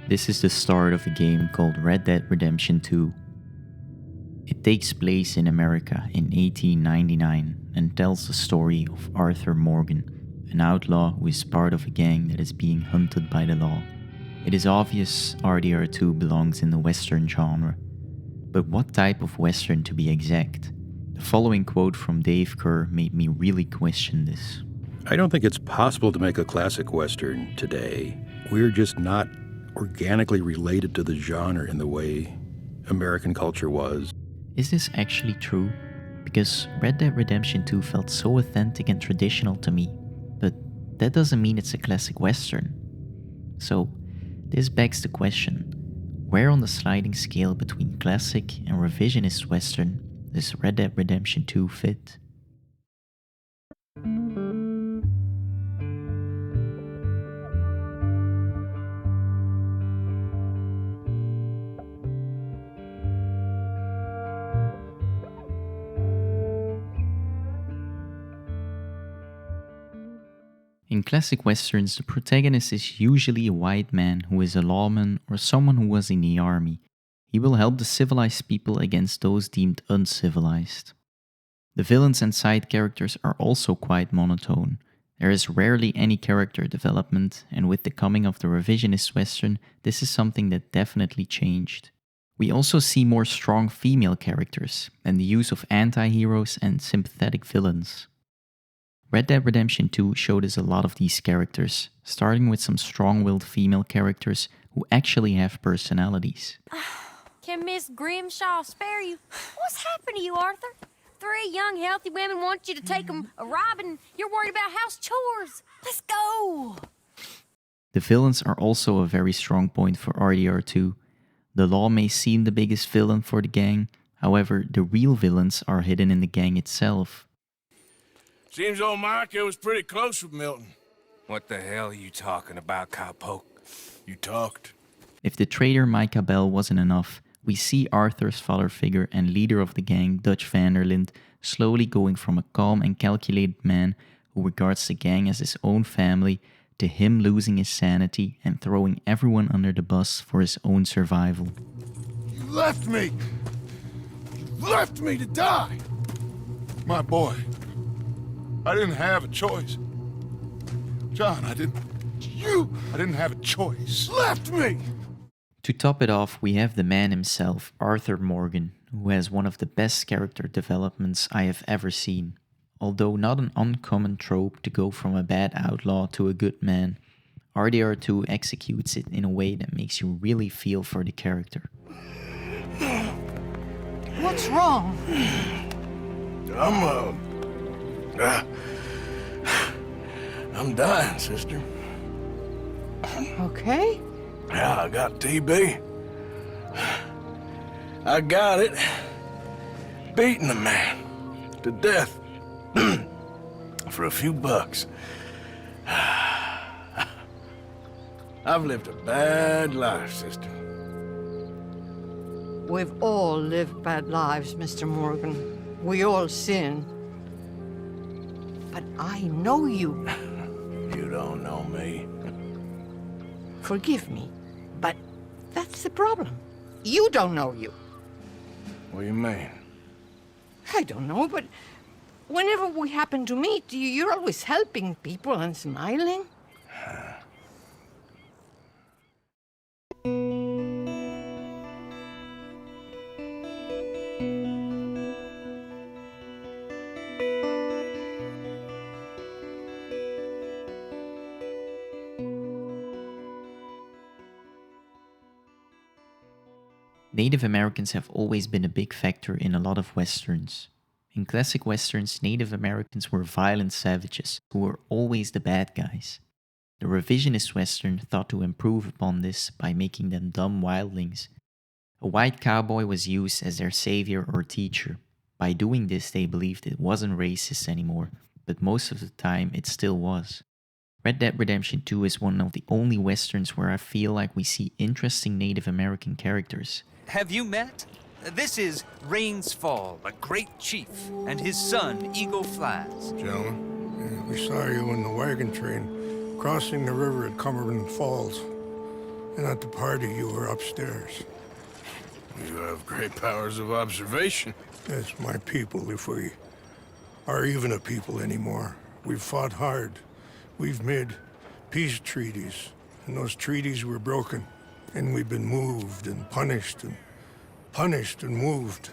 This is the start of a game called Red Dead Redemption 2. It takes place in America in 1899 and tells the story of Arthur Morgan, an outlaw who is part of a gang that is being hunted by the law. It is obvious RDR2 belongs in the Western genre. But what type of Western to be exact? The following quote from Dave Kerr made me really question this. I don't think it's possible to make a classic Western today. We're just not organically related to the genre in the way American culture was. Is this actually true? Because Red Dead Redemption 2 felt so authentic and traditional to me, but that doesn't mean it's a classic Western. So, this begs the question, where on the sliding scale between classic and revisionist Western does Red Dead Redemption 2 fit? In classic westerns, the protagonist is usually a white man who is a lawman or someone who was in the army. He will help the civilized people against those deemed uncivilized. The villains and side characters are also quite monotone. There is rarely any character development, and with the coming of the revisionist western, this is something that definitely changed. We also see more strong female characters and the use of anti-heroes and sympathetic villains. Red Dead Redemption 2 showed us a lot of these characters, starting with some strong-willed female characters who actually have personalities. Can Miss Grimshaw spare you? What's happened to you, Arthur? 3 young, healthy women want you to take them a robbing. You're worried about house chores. Let's go. The villains are also a very strong point for RDR2. The law may seem the biggest villain for the gang, however, the real villains are hidden in the gang itself. Seems old Micah was pretty close with Milton. What the hell are you talking about, cowpoke? You talked. If the traitor Micah Bell wasn't enough, we see Arthur's father figure and leader of the gang, Dutch Vanderlind, slowly going from a calm and calculated man who regards the gang as his own family to him losing his sanity and throwing everyone under the bus for his own survival. You left me! You left me to die! My boy. I didn't have a choice. John, I didn't have a choice. Left me! To top it off, we have the man himself, Arthur Morgan, who has one of the best character developments I have ever seen. Although not an uncommon trope to go from a bad outlaw to a good man, RDR2 executes it in a way that makes you really feel for the character. What's wrong? I'm dying, sister. Okay. Yeah, I got TB. I got it. Beating a man to death for a few bucks. I've lived a bad life, sister. We've all lived bad lives, Mr. Morgan. We all sin. But I know you. You don't know me. Forgive me, but that's the problem. You don't know you. What do you mean? I don't know, but whenever we happen to meet, you're always helping people and smiling. Native Americans have always been a big factor in a lot of westerns. In classic westerns, Native Americans were violent savages who were always the bad guys. The revisionist western thought to improve upon this by making them dumb wildlings. A white cowboy was used as their savior or teacher. By doing this, they believed it wasn't racist anymore, but most of the time it still was. Red Dead Redemption 2 is one of the only westerns where I feel like we see interesting Native American characters. Have you met? This is Rains Fall, a great chief, and his son, Eagle Flies. Gentlemen, we saw you in the wagon train crossing the river at Cumberland Falls. And at the party, you were upstairs. You have great powers of observation. Yes, my people, if we are even a people anymore. We've fought hard. We've made peace treaties, and those treaties were broken. And we've been moved and punished and moved.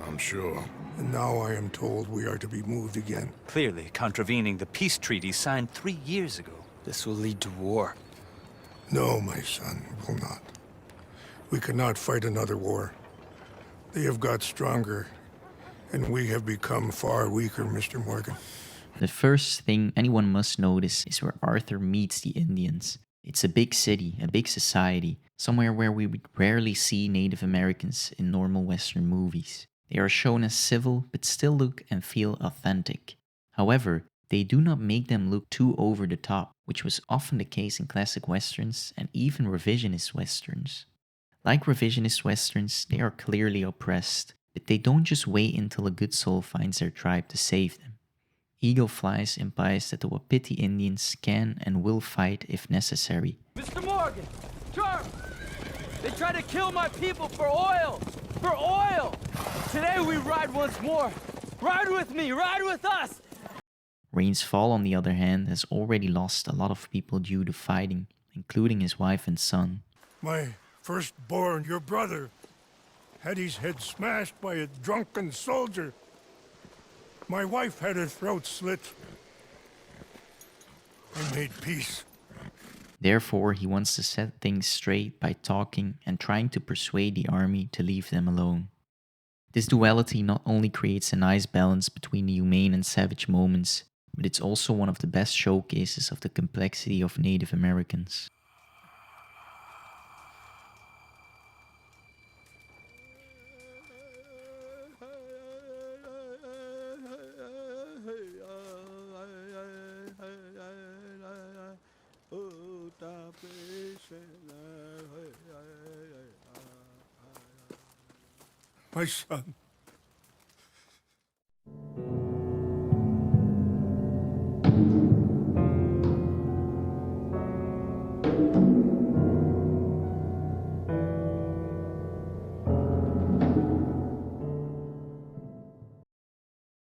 I'm sure. And now I am told we are to be moved again. Clearly contravening the peace treaty signed 3 years ago. This will lead to war. No, my son, it will not. We cannot fight another war. They have got stronger, and we have become far weaker, Mr. Morgan. The first thing anyone must notice is where Arthur meets the Indians. It's a big city, a big society, somewhere where we would rarely see Native Americans in normal Western movies. They are shown as civil, but still look and feel authentic. However, they do not make them look too over the top, which was often the case in classic westerns and even revisionist westerns. Like revisionist westerns, they are clearly oppressed, but they don't just wait until a good soul finds their tribe to save them. Eagle Flies implies that the Wapiti Indians can and will fight if necessary. Mr. Morgan! Charles! They try to kill my people for oil! For oil! Today we ride once more! Ride with me! Ride with us! Rains Fall, on the other hand, has already lost a lot of people due to fighting, including his wife and son. My firstborn, your brother, had his head smashed by a drunken soldier. My wife had her throat slit. I made peace. Therefore, he wants to set things straight by talking and trying to persuade the army to leave them alone. This duality not only creates a nice balance between the humane and savage moments, but it's also one of the best showcases of the complexity of Native Americans. My son.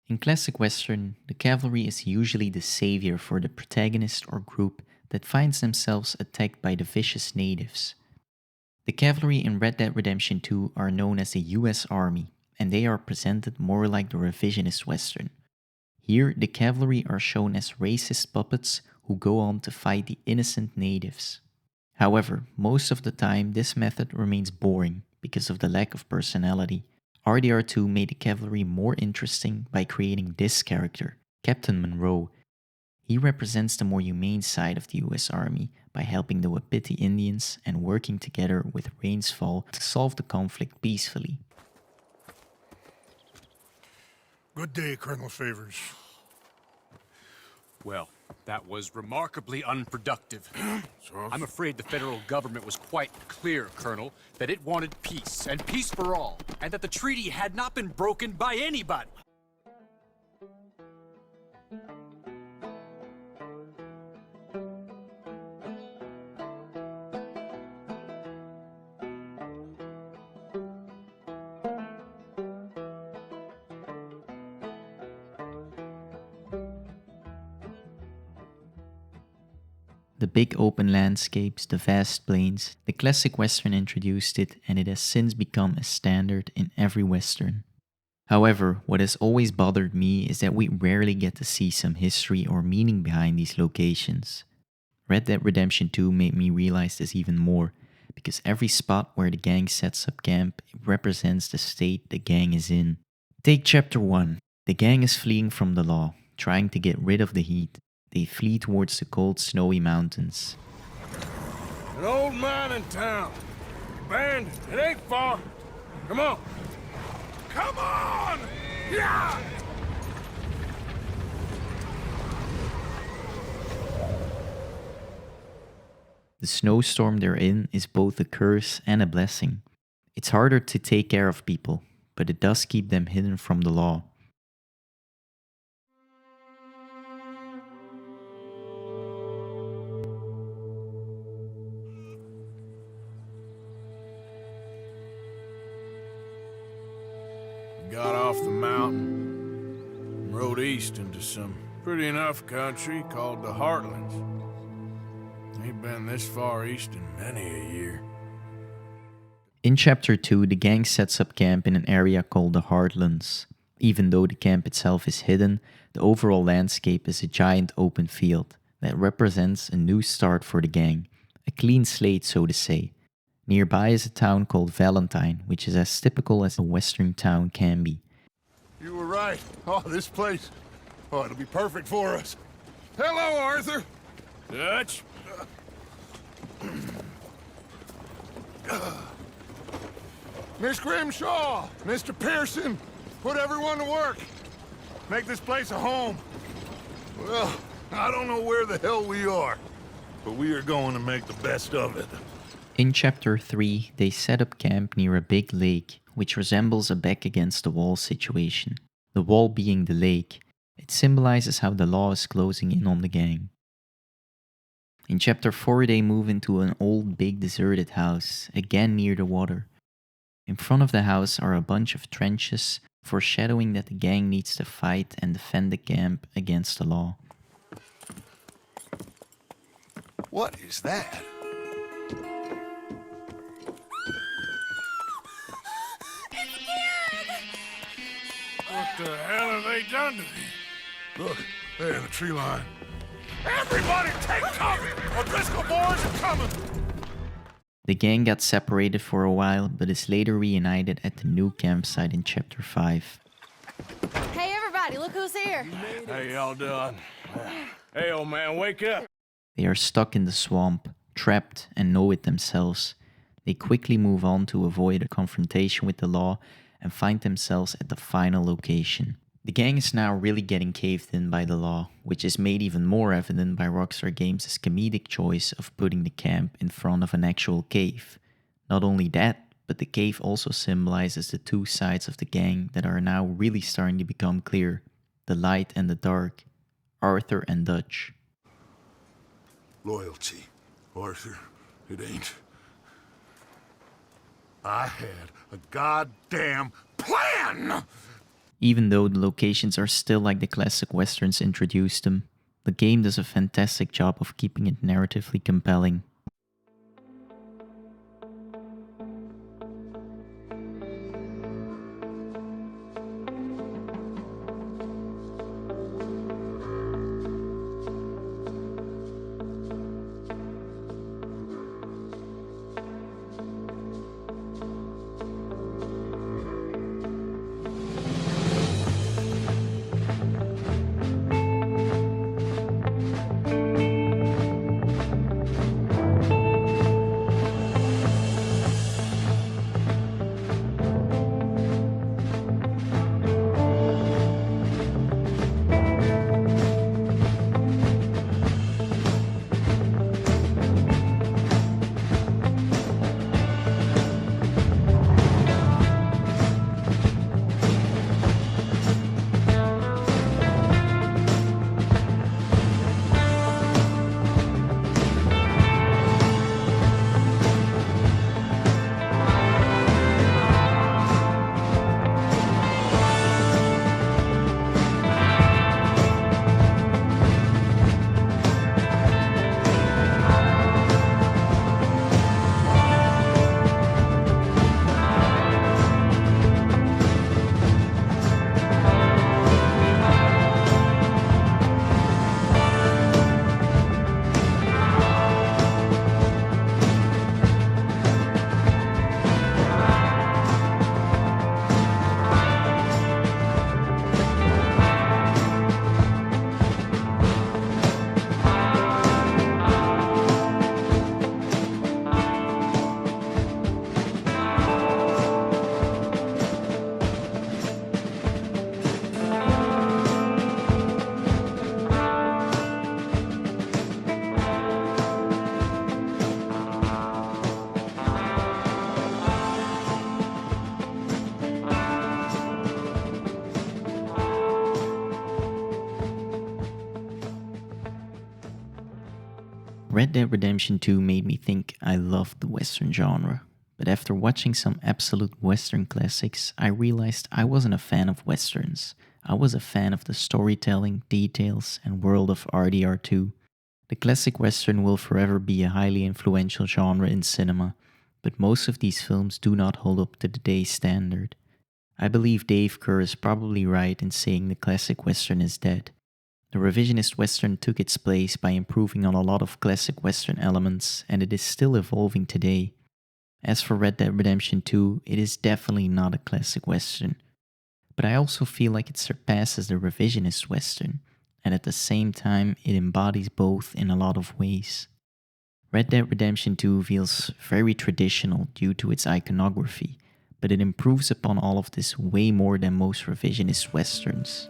In classic Western, the cavalry is usually the savior for the protagonist or group that finds themselves attacked by the vicious natives. The cavalry in Red Dead Redemption 2 are known as the US Army, and they are presented more like the revisionist Western. Here, the cavalry are shown as racist puppets who go on to fight the innocent natives. However, most of the time this method remains boring because of the lack of personality. RDR2 made the cavalry more interesting by creating this character, Captain Monroe. He represents the more humane side of the US Army by helping the Wapiti Indians and working together with Rains Fall to solve the conflict peacefully. Good day, Colonel Favors. Well, that was remarkably unproductive. I'm afraid the federal government was quite clear, Colonel, that it wanted peace, and peace for all, and that the treaty had not been broken by anybody. The big open landscapes, the vast plains, the classic Western introduced it, and it has since become a standard in every Western. However, what has always bothered me is that we rarely get to see some history or meaning behind these locations. Red Dead Redemption 2 made me realize this even more, because every spot where the gang sets up camp represents the state the gang is in. Take Chapter 1. The gang is fleeing from the law, trying to get rid of the heat. They flee towards the cold, snowy mountains. An old mine in town. Abandoned. It ain't far. Come on. Come on! Yeah! The snowstorm they're in is both a curse and a blessing. It's harder to take care of people, but it does keep them hidden from the law. the mountain and rode east into some pretty enough country called the Heartlands. Ain't been this far east in many a year. In Chapter 2, the gang sets up camp in an area called the Heartlands. Even though the camp itself is hidden, the overall landscape is a giant open field that represents a new start for the gang, a clean slate so to say. Nearby is a town called Valentine, which is as typical as a western town can be. You were right. Oh, this place. Oh, it'll be perfect for us. Hello, Arthur. Dutch. Miss Grimshaw, Mr. Pearson, put everyone to work. Make this place a home. Well, I don't know where the hell we are, but we are going to make the best of it. In Chapter 3, they set up camp near a big lake, which resembles a back against the wall situation. The wall being the lake, it symbolizes how the law is closing in on the gang. In Chapter 4, they move into an old big deserted house, again near the water. In front of the house are a bunch of trenches, foreshadowing that the gang needs to fight and defend the camp against the law. What is that? What the hell have they done to me? Look, there in the tree line. Everybody take cover! O'Driscoll boys are coming! The gang got separated for a while, but is later reunited at the new campsite in Chapter 5. Hey, everybody, look who's here. How y'all doing? Hey, old man, wake up! They are stuck in the swamp, trapped, and know it themselves. They quickly move on to avoid a confrontation with the law and find themselves at the final location. The gang is now really getting caved in by the law, which is made even more evident by Rockstar Games' comedic choice of putting the camp in front of an actual cave. Not only that, but the cave also symbolizes the two sides of the gang that are now really starting to become clear: the light and the dark, Arthur and Dutch. Loyalty, Arthur, it ain't. I had a goddamn plan! Even though the locations are still like the classic westerns introduced them, the game does a fantastic job of keeping it narratively compelling. Red Dead Redemption 2 made me think I loved the Western genre, But after watching some absolute Western classics, I realized I wasn't a fan of Westerns. I was a fan of the storytelling, details, and world of RDR2. The classic Western will forever be a highly influential genre in cinema, but most of these films do not hold up to today's standard. I believe Dave Kerr is probably right in saying the classic Western is dead. The revisionist Western took its place by improving on a lot of classic Western elements, and it is still evolving today. As for Red Dead Redemption 2, it is definitely not a classic Western. But I also feel like it surpasses the revisionist Western, and at the same time, it embodies both in a lot of ways. Red Dead Redemption 2 feels very traditional due to its iconography, but it improves upon all of this way more than most revisionist Westerns.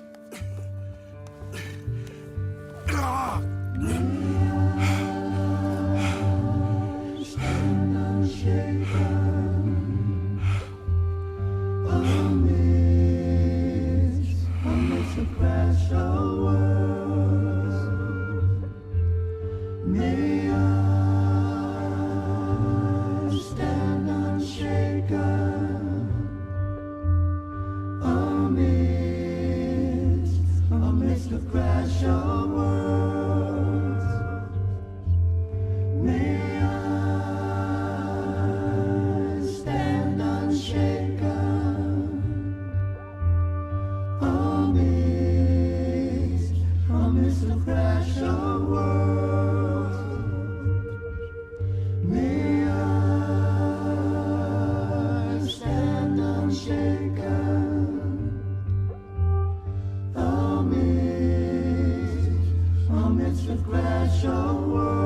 Amidst the crash of worlds.